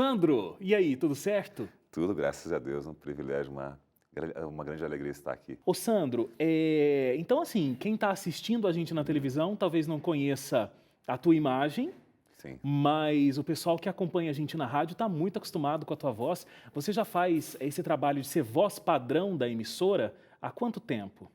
Sandro, e aí, tudo certo? Tudo, graças a Deus, um privilégio, uma grande alegria estar aqui. Ô Sandro, então assim, quem está assistindo a gente na televisão talvez não conheça a tua imagem, Sim, mas o pessoal que acompanha a gente na rádio está muito acostumado com a tua voz. Você já faz esse trabalho de ser voz padrão da emissora há quanto tempo?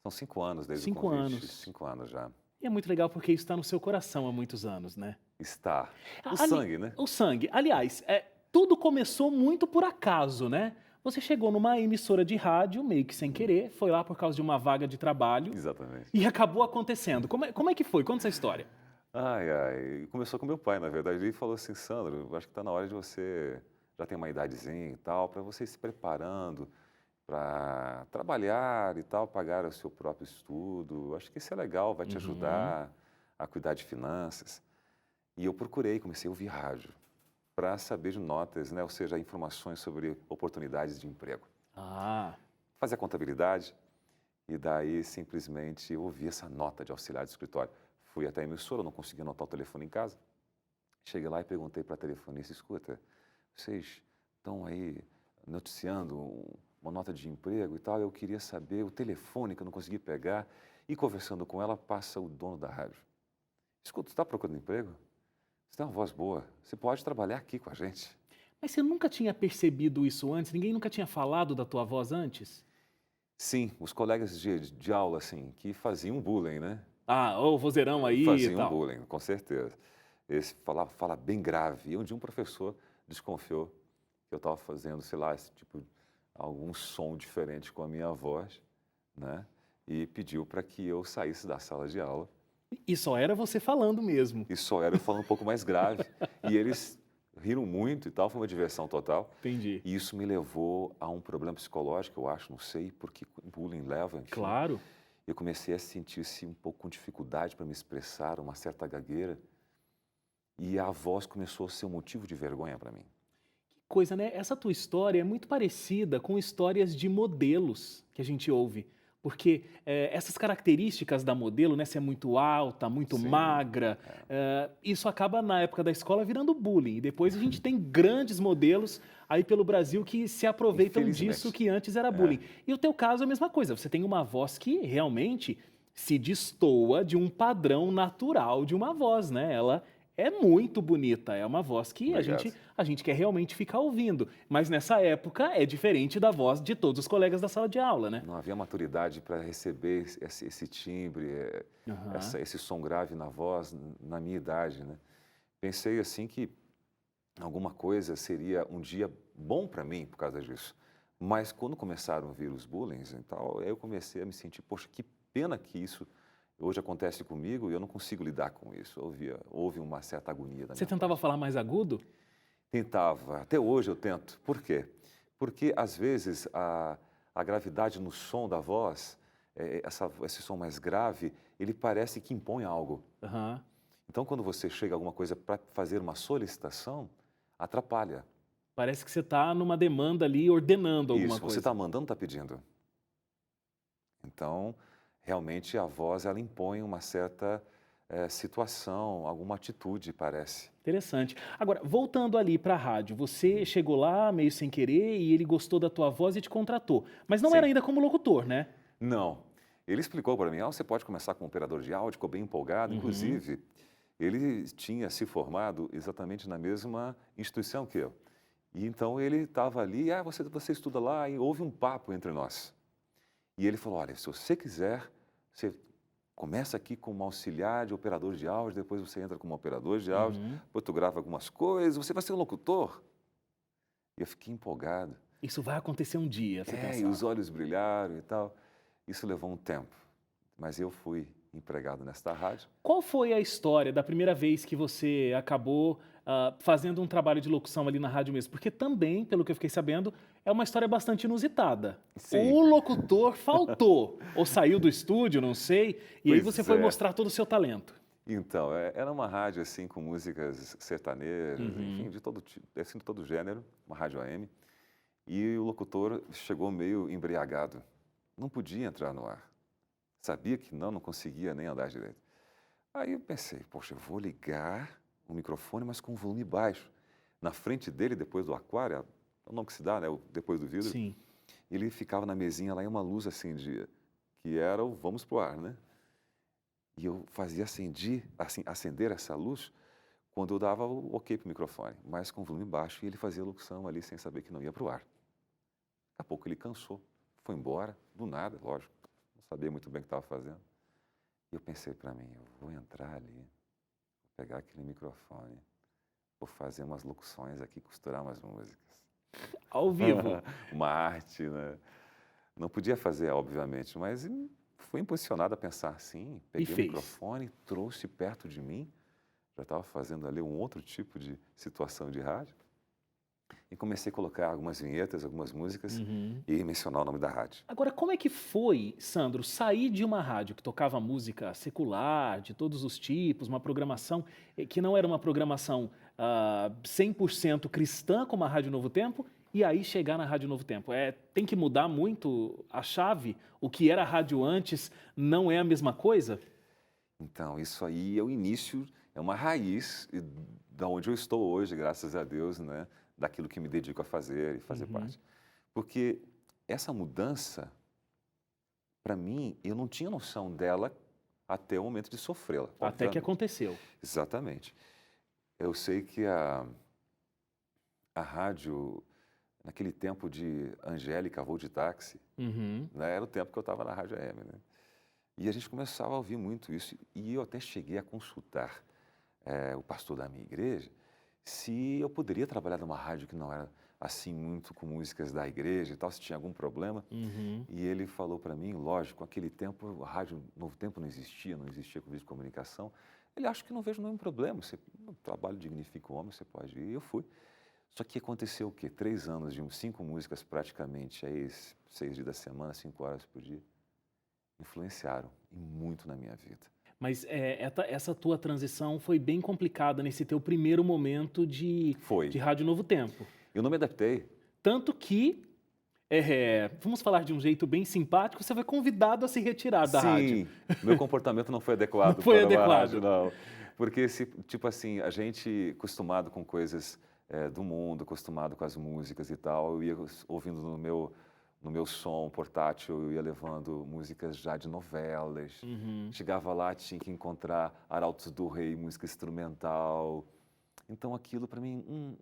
são 5 anos desde o 5 anos. convite, 5 anos já. E é muito legal porque isso está no seu coração há muitos anos, né? Está. O Ali, sangue, né? o sangue. Aliás, tudo começou muito por acaso, né? Você chegou numa emissora de rádio, meio que sem querer, foi lá por causa de uma vaga de trabalho Exatamente. e acabou acontecendo. Como é que foi? Conta essa história. Ai, ai, começou com meu pai, na verdade. Ele falou assim, Sandro, acho que está na hora de você, já tem uma idadezinha e tal, para você ir se preparando para trabalhar e tal, pagar o seu próprio estudo. Acho que isso é legal, vai te Uhum. ajudar a cuidar de finanças. E eu procurei, comecei a ouvir rádio para saber de notas, né? Ou seja, informações sobre oportunidades de emprego. Ah, Fazia contabilidade e daí simplesmente eu ouvi essa nota de auxiliar de escritório. Fui até a emissora, não conseguia anotar o telefone em casa. Cheguei lá e perguntei para a telefonista, escuta, vocês estão aí noticiando uma nota de emprego e tal, eu queria saber o telefone que eu não consegui pegar e conversando com ela passa o dono da rádio. Escuta, você está procurando emprego? Você tem uma voz boa, você pode trabalhar aqui com a gente. mas você nunca tinha percebido isso antes? Ninguém nunca tinha falado da tua voz antes? Sim, os colegas de aula, assim, que faziam bullying, né? Ah, ô vozeirão aí e Faziam tal. bullying, com certeza. Esse fala bem grave. E um dia um professor desconfiou que eu estava fazendo, sei lá, esse tipo, algum som diferente com a minha voz, né? E pediu para que eu saísse da sala de aula. E só era você falando mesmo. E só era eu falando um pouco mais grave. E eles riram muito e tal, foi uma diversão total. Entendi. E isso me levou a um problema psicológico, eu acho, não sei, porque bullying leva, enfim. Claro. Eu comecei a sentir-se um pouco com dificuldade para me expressar, uma certa gagueira, e a voz começou a ser um motivo de vergonha para mim. Coisa, né? Essa tua história é muito parecida com histórias de modelos que a gente ouve. Porque essas características da modelo, né? Ser muito alta, muito Sim, magra, é, isso acaba na época da escola virando bullying. E depois a gente tem grandes modelos aí pelo Brasil que se aproveitam disso infelizmente. que antes era É, bullying. E o teu caso é a mesma coisa. Você tem uma voz que realmente se destoa de um padrão natural de uma voz, né? Ela é muito bonita, é uma voz que a obrigado. gente, a gente quer realmente ficar ouvindo. Mas nessa época é diferente da voz de todos os colegas da sala de aula, né? Não havia maturidade para receber esse timbre, Aham. esse som grave na voz, na minha idade, né? Pensei assim que alguma coisa seria um dia bom para mim por causa disso. Mas quando começaram a vir os bullying e tal, eu comecei a me sentir, poxa, que pena que isso hoje acontece comigo e eu não consigo lidar com isso. Houve uma certa agonia da Você minha tentava parte. falar mais agudo? Tentava, até hoje eu tento. Por quê? Porque às vezes a gravidade no som da voz, esse som mais grave, ele parece que impõe algo. Aham. Então quando você chega a alguma coisa para fazer uma solicitação, atrapalha. Parece que você está numa demanda ali ordenando alguma Isso, você coisa. está mandando, está pedindo. Então, realmente a voz ela impõe uma certa situação, alguma atitude, parece. Interessante. Agora, voltando ali para a rádio, você chegou lá meio sem querer e ele gostou da tua voz e te contratou. Mas não era Sim. ainda como locutor, né? Não. Ele explicou para mim, você pode começar como operador de áudio, ficou bem empolgado. Uhum. Inclusive, ele tinha se formado exatamente na mesma instituição que eu. E então ele estava ali, você estuda lá, e houve um papo entre nós. E ele falou, olha, se você quiser, você começa aqui como auxiliar de operador de áudio, depois você entra como operador de áudio, Uhum. depois tu grava algumas coisas, você vai ser um locutor. E eu fiquei empolgado. Isso vai acontecer um dia, você E os pensava. olhos brilharam e tal. Isso levou um tempo, mas eu fui empregado nesta rádio. Qual foi a história da primeira vez que você acabou fazendo um trabalho de locução ali na rádio mesmo? Porque também, pelo que eu fiquei sabendo, é uma história bastante inusitada. Sim, O locutor faltou, ou saiu do estúdio, não sei, e aí você pois foi é. mostrar todo o seu talento. Então, era uma rádio assim com músicas sertanejas, enfim, Uhum. de todo tipo, assim, de todo gênero, uma rádio AM. E o locutor chegou meio embriagado. Não podia entrar no ar. Sabia que não conseguia nem andar direito. Aí eu pensei, poxa, eu vou ligar o microfone, mas com volume baixo, Na frente dele, depois do aquário, é o nome que se dá, né? Depois do vidro, Sim. ele ficava na mesinha lá e uma luz acendia, que era o vamos pro ar, né? E eu fazia acender essa luz quando eu dava o ok pro microfone, mas com volume baixo, e ele fazia a locução ali sem saber que não ia pro ar. Daqui a pouco ele cansou, foi embora, do nada, lógico, não sabia muito bem o que estava fazendo. E eu pensei para mim, eu vou entrar ali, vou pegar aquele microfone, vou fazer umas locuções aqui, costurar umas músicas. Ao vivo. Uma arte, né? Não podia fazer, obviamente, mas fui impulsionado a pensar assim, E peguei o fez. microfone, trouxe perto de mim, já estava fazendo ali um outro tipo de situação de rádio, e comecei a colocar algumas vinhetas, algumas músicas, Uhum. e mencionar o nome da rádio. Agora, como é que foi, Sandro, sair de uma rádio que tocava música secular, de todos os tipos, uma programação que não era uma programação 100% cristã, como a Rádio Novo Tempo, e aí chegar na Rádio Novo Tempo? Tem que mudar muito a chave? O que era rádio antes não é a mesma coisa? Então, isso aí é o início, é uma raiz da onde eu estou hoje, graças a Deus, né? Daquilo que me dedico a fazer e fazer Uhum. parte. Porque essa mudança, para mim, eu não tinha noção dela até o momento de sofrê-la, Até que obviamente. aconteceu. Exatamente. Eu sei que a rádio, naquele tempo de Angélica, voo de táxi, Uhum. né? Era o tempo que eu estava na Rádio AM, né? E a gente começava a ouvir muito isso. E eu até cheguei a consultar o pastor da minha igreja se eu poderia trabalhar numa rádio que não era assim muito com músicas da igreja e tal, se tinha algum problema. Uhum. E ele falou para mim, lógico, naquele tempo a rádio Novo Tempo não existia curso de comunicação. Ele acha que não vejo nenhum problema, o trabalho dignifica o homem, você pode ir. E eu fui. Só que aconteceu o quê? 3 anos de 5 músicas praticamente, aí 6 dias da semana, 5 horas por dia, influenciaram e muito na minha vida. Mas essa tua transição foi bem complicada nesse teu primeiro momento de Foi. Rádio Novo Tempo. Eu não me adaptei. Tanto que, vamos falar de um jeito bem simpático, você foi convidado a se retirar da rádio. Sim, meu comportamento não foi Não adequado foi para uma rádio, adequado. não. Porque, tipo assim, a gente acostumado com coisas do mundo, acostumado com as músicas e tal, eu ia ouvindo no meu som portátil, eu ia levando músicas já de novelas. Uhum. Chegava lá, tinha que encontrar Arautos do Rei, música instrumental. Então aquilo para mim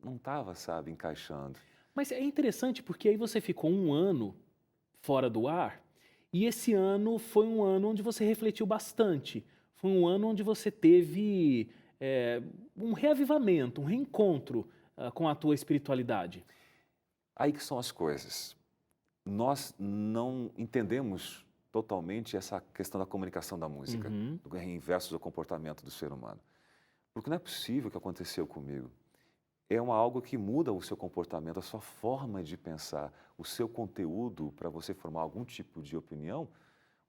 não estava, sabe, encaixando. Mas é interessante porque aí você ficou um ano fora do ar, e esse ano foi um ano onde você refletiu bastante. Foi um ano onde você teve um reavivamento, um reencontro com a tua espiritualidade. Aí que são as coisas. Nós não entendemos totalmente essa questão da comunicação da música, Uhum. do inverso do comportamento do ser humano. Porque não é possível o que aconteceu comigo. É algo que muda o seu comportamento, a sua forma de pensar, o seu conteúdo para você formar algum tipo de opinião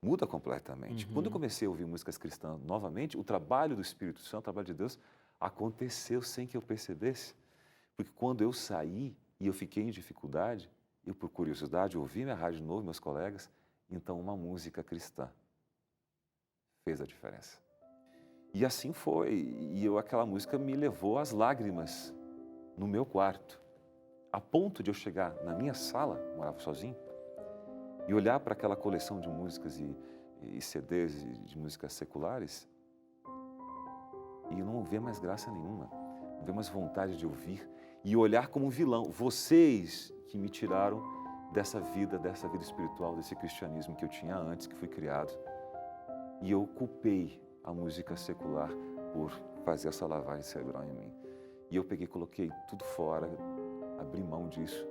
muda completamente. Quando eu Uhum. comecei a ouvir músicas cristãs novamente, o trabalho do Espírito Santo, o trabalho de Deus, aconteceu sem que eu percebesse. Porque quando eu saí e eu fiquei em dificuldade, eu, por curiosidade, ouvi minha rádio de novo, meus colegas, então uma música cristã fez a diferença. E assim foi, e aquela música me levou às lágrimas no meu quarto, a ponto de eu chegar na minha sala, morava sozinho, e olhar para aquela coleção de músicas e CDs de músicas seculares e não ver mais graça nenhuma, não ver mais vontade de ouvir e olhar como um vilão. Vocês que me tiraram dessa vida espiritual, desse cristianismo que eu tinha antes, que fui criado. E eu culpei a música secular por fazer essa lavagem cerebral em mim. E eu peguei, coloquei tudo fora, abri mão disso.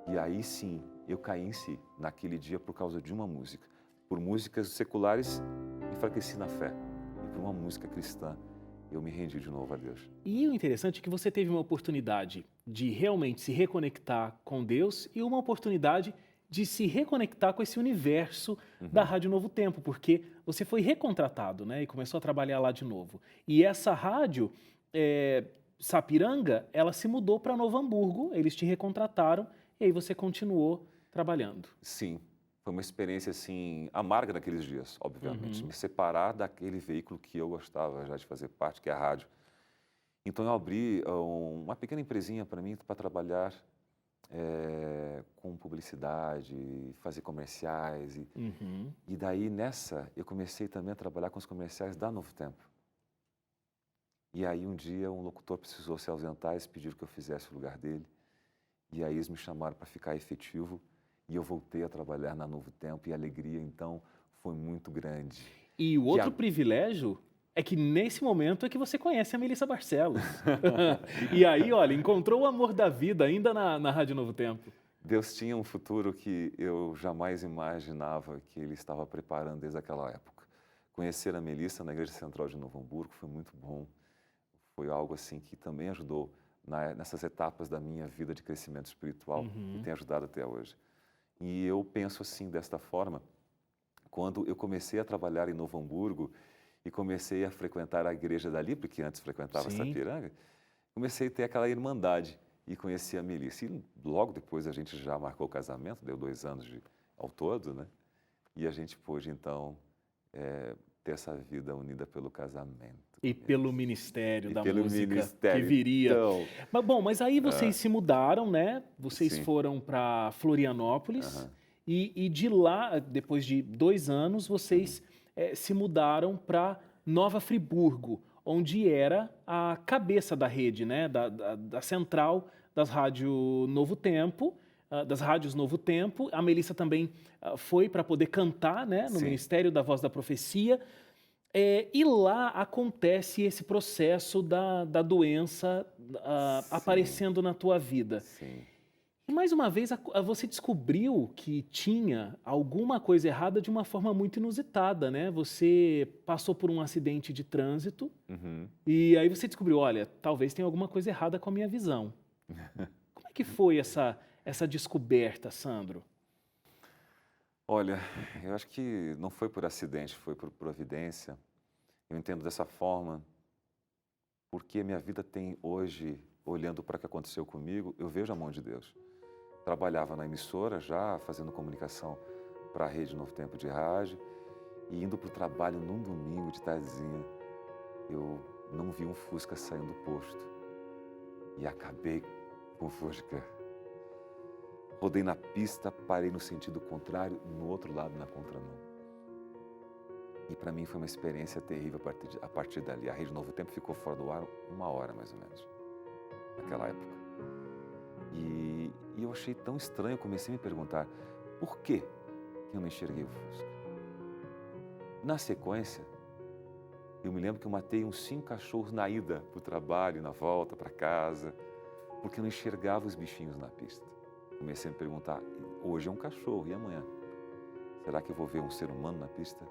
E aí sim, eu caí em si, naquele dia, por causa de uma música. Por músicas seculares, enfraqueci na fé. E por uma música cristã, eu me rendi de novo a Deus. E o interessante é que você teve uma oportunidade de realmente se reconectar com Deus e uma oportunidade de se reconectar com esse universo da Rádio Novo Tempo, porque você foi recontratado, né, e começou a trabalhar lá de novo. E essa rádio, Sapiranga, ela se mudou para Novo Hamburgo, eles te recontrataram e aí você continuou trabalhando. Sim, foi uma experiência assim amarga naqueles dias, obviamente, me separar daquele veículo que eu gostava já de fazer parte, que é a rádio. Então eu abri uma pequena empresinha para mim para trabalhar com publicidade, fazer comerciais. Uhum. E daí nessa eu comecei também a trabalhar com os comerciais da Novo Tempo. E aí um dia um locutor precisou se ausentar, eles pediram que eu fizesse o lugar dele. E aí eles me chamaram para ficar efetivo e eu voltei a trabalhar na Novo Tempo e a alegria então foi muito grande. E o Que outro a... privilégio é que nesse momento é que você conhece a Melissa Barcelos. E aí, olha, encontrou o amor da vida ainda na Rádio Novo Tempo. Deus tinha um futuro que eu jamais imaginava que Ele estava preparando desde aquela época. Conhecer a Melissa na Igreja Central de Novo Hamburgo foi muito bom. Foi algo assim que também ajudou nessas etapas da minha vida de crescimento espiritual e tem ajudado até hoje. E eu penso assim, desta forma, quando eu comecei a trabalhar em Novo Hamburgo e comecei a frequentar a igreja dali, porque antes frequentava Sim. Sapiranga, comecei a ter aquela irmandade e conheci a Melissa. E logo depois a gente já marcou o casamento, deu 2 anos ao todo, né? E a gente pôde, então, ter essa vida unida pelo casamento. E pelo ministério E da pelo música ministério. que viria. Então, Mas aí vocês se mudaram, né? Vocês sim. foram para Florianópolis Aham. e de lá, depois de 2 anos, vocês se mudaram para Nova Friburgo, onde era a cabeça da rede, né? Da central das rádios Novo Tempo, das rádios Novo Tempo. A Melissa também foi para poder cantar, né? No Sim. Ministério da Voz da Profecia. E lá acontece esse processo da doença Sim. aparecendo na tua vida. Sim. E mais uma vez você descobriu que tinha alguma coisa errada de uma forma muito inusitada, né? Você passou por um acidente de trânsito Uhum. e aí você descobriu, olha, talvez tenha alguma coisa errada com a minha visão. Como é que foi essa descoberta, Sandro? Olha, eu acho que não foi por acidente, foi por providência. Eu entendo dessa forma, porque a minha vida tem hoje, olhando para o que aconteceu comigo, eu vejo a mão de Deus. Trabalhava na emissora já, fazendo comunicação para a Rede Novo Tempo de Rádio, e indo para o trabalho num domingo de tardezinha, eu não vi um Fusca saindo do posto. E acabei com o Fusca. Rodei na pista, parei no sentido contrário, no outro lado, na contramão. E para mim foi uma experiência terrível a partir dali. A Rede Novo Tempo ficou fora do ar 1 hora, mais ou menos, naquela época. E eu achei tão estranho, eu comecei a me perguntar, por que eu não enxerguei o Fusca? Na sequência, eu me lembro que eu matei uns 5 cachorros na ida para o trabalho, na volta para casa, porque eu não enxergava os bichinhos na pista. Comecei a me perguntar, hoje é um cachorro, e amanhã? Será que eu vou ver um ser humano na pista?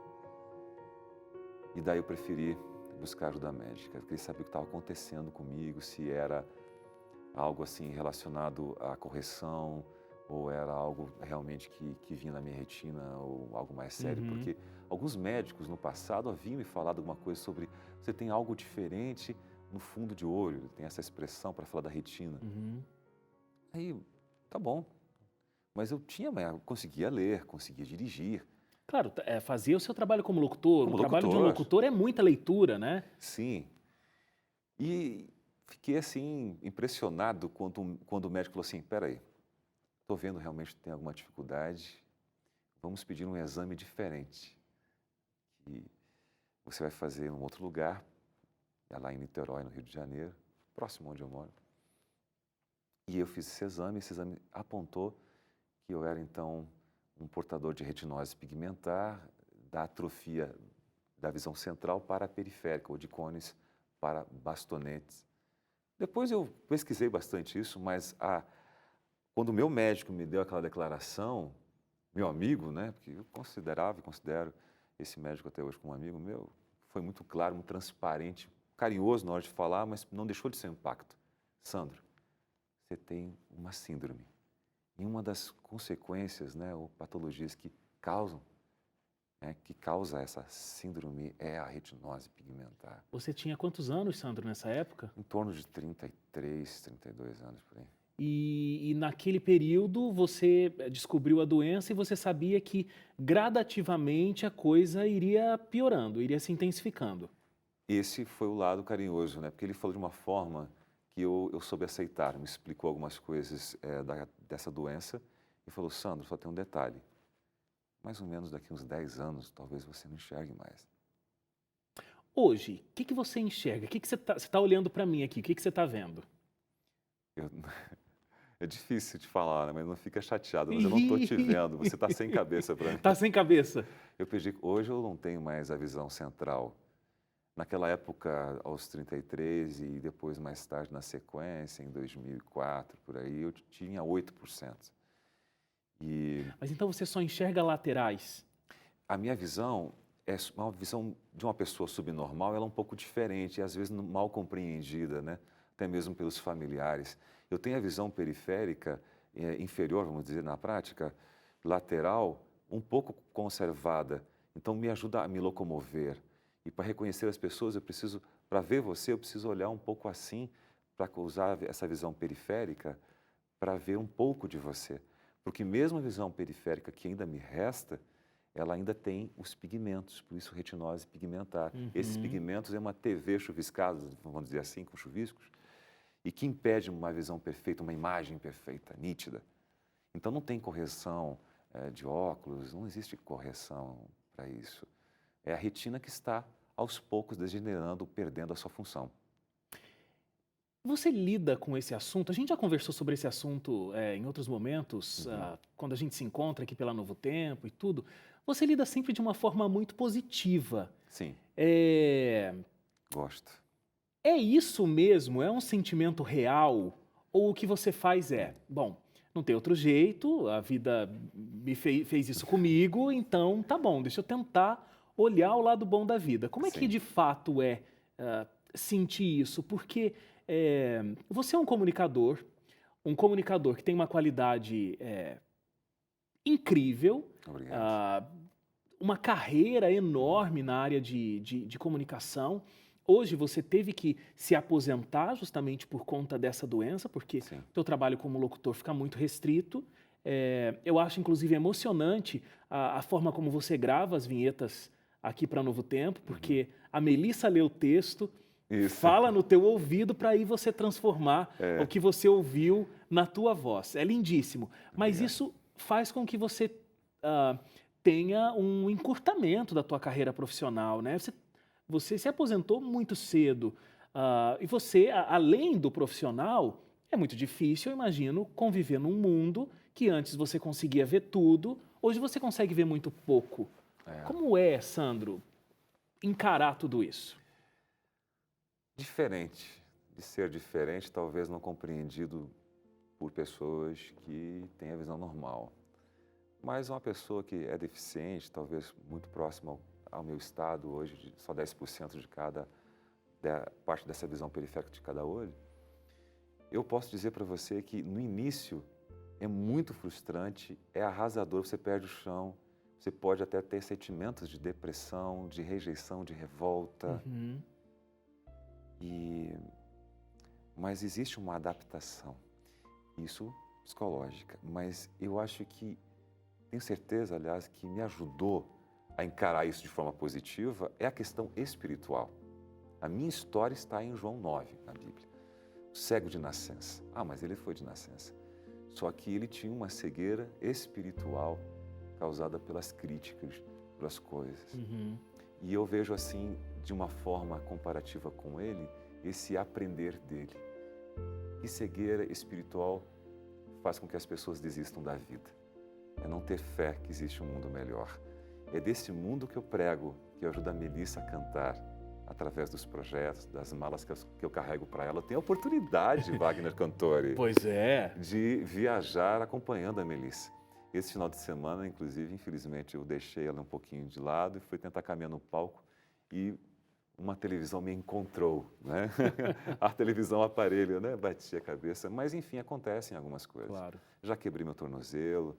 E daí eu preferi buscar ajuda médica. Eu queria saber o que estava acontecendo comigo, se era algo assim relacionado à correção, ou era algo realmente que vinha na minha retina, ou algo mais sério. Porque alguns médicos no passado haviam me falado alguma coisa sobre você tem algo diferente no fundo de olho, tem essa expressão para falar da retina. Aí, tá bom, mas eu conseguia ler, conseguia dirigir. Claro, fazia o seu trabalho como locutor. Como O trabalho de um locutor. locutor é muita leitura, né? Sim. E fiquei assim impressionado quando o médico falou assim, peraí, estou vendo realmente que tem alguma dificuldade, vamos pedir um exame diferente. E você vai fazer em um outro lugar, lá em Niterói, no Rio de Janeiro, próximo onde eu moro. E eu fiz esse exame apontou que eu era então um portador de retinose pigmentar, da atrofia da visão central para a periférica, ou de cones para bastonetes. Depois eu pesquisei bastante isso, mas quando o meu médico me deu aquela declaração, meu amigo, né, porque eu considerava e considero esse médico até hoje como um amigo meu, foi muito claro, muito transparente, carinhoso na hora de falar, mas não deixou de ser um impacto. Sandro, você tem uma síndrome. E uma das consequências, né, ou patologias que causa essa síndrome é a retinose pigmentar. Você tinha quantos anos, Sandro, nessa época? Em torno de 33, 32 anos por aí. E naquele período você descobriu a doença e você sabia que gradativamente a coisa iria piorando, iria se intensificando. esse foi o lado carinhoso, né? Porque ele falou de uma forma que eu soube aceitar, me explicou algumas coisas dessa doença e falou, Sandro, só tem um detalhe, mais ou menos daqui uns 10 anos, talvez você não enxergue mais. Hoje, o que que você enxerga? O que que você tá olhando para mim aqui? O que que você está vendo? Eu- é difícil de falar, né? Mas não fica chateado, mas eu não estou te vendo, você está sem cabeça para mim. Tá sem cabeça. Eu perdi, hoje eu não tenho mais a visão central. Naquela época, aos 33 e depois mais tarde na sequência, em 2004, por aí, eu tinha 8%. E Mas então você só enxerga laterais. a minha visão é uma visão de uma pessoa subnormal, ela é um pouco diferente e às vezes mal compreendida, né? Até mesmo pelos familiares. Eu tenho a visão periférica inferior, vamos dizer, na prática, lateral, um pouco conservada. Então me ajuda a me locomover. E para reconhecer as pessoas, para ver você, eu preciso olhar um pouco assim, para usar essa visão periférica, para ver um pouco de você. Porque mesmo a visão periférica que ainda me resta, ela ainda tem os pigmentos, por isso retinose pigmentar. Esses Uhum. pigmentos é uma TV chuviscada, vamos dizer assim, com chuviscos, e que impede uma visão perfeita, uma imagem perfeita, nítida. Então não tem correção de óculos, não existe correção para isso. É a retina que está, aos poucos, degenerando, perdendo a sua função. Você lida com esse assunto? A gente já conversou sobre esse assunto em outros momentos, Uhum. quando a gente se encontra aqui pela Novo Tempo e tudo. Você lida sempre de uma forma muito positiva. Sim, É, gosto. é isso mesmo? É um sentimento real? Ou o que você faz é, bom, não tem outro jeito, a vida fez isso comigo, então tá bom, deixa eu tentar olhar o lado bom da vida. Como é que Sim. de fato é sentir isso? Porque você é um comunicador que tem uma qualidade incrível, Obrigado. ah, uma carreira enorme na área de comunicação. Hoje você teve que se aposentar justamente por conta dessa doença, porque Sim. o teu trabalho como locutor fica muito restrito. Eu acho, inclusive, emocionante a forma como você grava as vinhetas aqui para Novo Tempo, porque a Melissa lê o texto, Isso. fala no teu ouvido para aí você transformar o É, que você ouviu na tua voz. É lindíssimo. Mas obrigado. isso faz com que você ah, tenha um encurtamento da tua carreira profissional, né? Você se aposentou muito cedo, e você, além do profissional, é muito difícil, eu imagino, conviver num mundo que antes você conseguia ver tudo, hoje você consegue ver muito pouco. É. Como é, Sandro, encarar tudo isso? Diferente. De ser diferente, talvez não compreendido por pessoas que têm a visão normal. Mas uma pessoa que é deficiente, talvez muito próxima ao meu estado hoje, só 10% de cada parte dessa visão periférica de cada olho, eu posso dizer para você que no início é muito frustrante, é arrasador, você perde o chão, você pode até ter sentimentos de depressão, de rejeição, de revolta, Uhum. mas existe uma adaptação, isso psicológica, mas eu acho que, tenho certeza, aliás, que me ajudou a encarar isso de forma positiva é a questão espiritual. A minha história está em João 9, na Bíblia. O cego de nascença. Ah, mas ele foi de nascença. Só que ele tinha uma cegueira espiritual causada pelas críticas, pelas coisas. Uhum. E eu vejo assim, de uma forma comparativa com ele, esse aprender dele. E cegueira espiritual faz com que as pessoas desistam da vida. É não ter fé que existe um mundo melhor. É desse mundo que eu prego, que eu ajudo a Melissa a cantar, através dos projetos, das malas que eu carrego para ela. Eu tenho a oportunidade, Wagner Cantore, Pois é. de viajar acompanhando a Melissa. Esse final de semana, inclusive, infelizmente, eu deixei ela um pouquinho de lado e fui tentar caminhar no palco e uma televisão me encontrou, né? A televisão aparelho, né? Bati a cabeça, mas enfim, acontecem algumas coisas. Claro. Já quebrei meu tornozelo,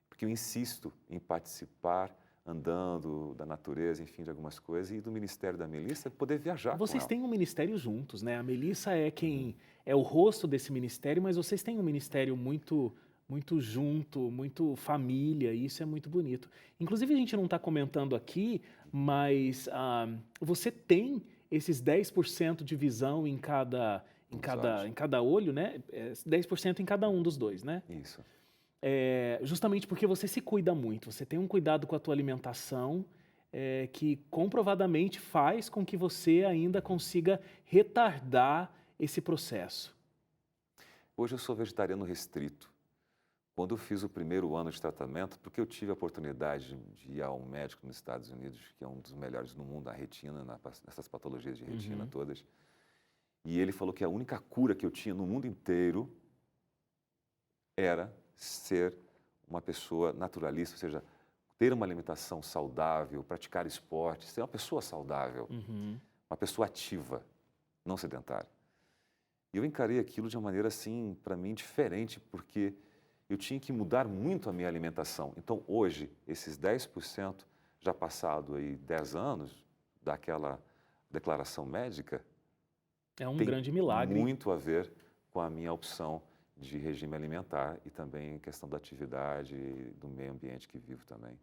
porque eu insisto em participar andando da natureza, enfim, de algumas coisas, e do ministério da Melissa, poder viajar com Vocês ela. têm um ministério juntos, né? A Melissa é Uhum. quem é o rosto desse ministério, mas vocês têm um ministério muito junto, muito família, e isso é muito bonito. Inclusive, a gente não está comentando aqui, mas você tem esses 10% de visão em cada olho, né? 10% em cada um dos dois, né? Isso. Justamente porque você se cuida muito, você tem um cuidado com a tua alimentação, que comprovadamente faz com que você ainda consiga retardar esse processo. Hoje eu sou vegetariano restrito. Quando eu fiz o primeiro ano de tratamento, porque eu tive a oportunidade de ir a um médico nos Estados Unidos, que é um dos melhores no mundo, na retina, nessas patologias de retina todas, e ele falou que a única cura que eu tinha no mundo inteiro era ser uma pessoa naturalista, ou seja, ter uma alimentação saudável, praticar esporte, ser uma pessoa saudável, uma pessoa ativa, não sedentária. E eu encarei aquilo de uma maneira, assim, para mim, diferente, porque eu tinha que mudar muito a minha alimentação. Então, hoje, esses 10%, já passado aí 10 anos daquela declaração médica, É um tem grande milagre. muito a ver com a minha opção de regime alimentar e também questão da atividade e do meio ambiente que vivo também.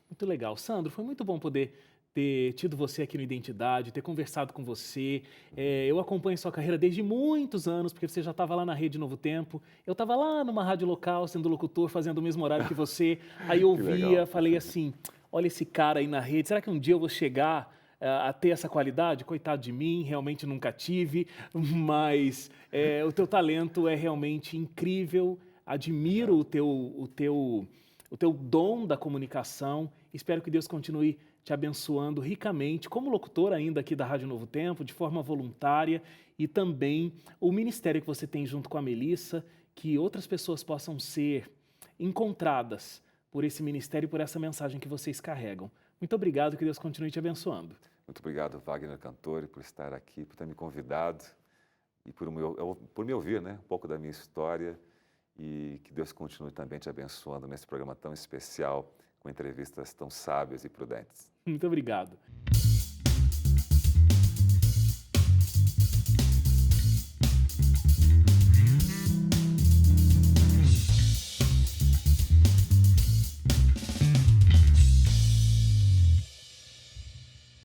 Muito legal. Sandro, foi muito bom poder ter tido você aqui no Identidade, ter conversado com você. Eu acompanho sua carreira desde muitos anos, porque você já estava lá na Rede Novo Tempo. Eu estava lá numa rádio local, sendo locutor, fazendo o mesmo horário que você. Aí eu ouvia, falei assim, olha esse cara aí na rede, será que um dia eu vou chegar a ter essa qualidade? Coitado de mim, realmente nunca tive, mas o teu talento é realmente incrível. Admiro o teu dom da comunicação. Espero que Deus continue te abençoando ricamente, como locutor ainda aqui da Rádio Novo Tempo, de forma voluntária, e também o ministério que você tem junto com a Melissa, que outras pessoas possam ser encontradas por esse ministério e por essa mensagem que vocês carregam. Muito obrigado, que Deus continue te abençoando. Muito obrigado, Wagner Cantori, por estar aqui, por ter me convidado e por me ouvir, né, um pouco da minha história, e que Deus continue também te abençoando nesse programa tão especial, com entrevistas tão sábias e prudentes. Muito obrigado.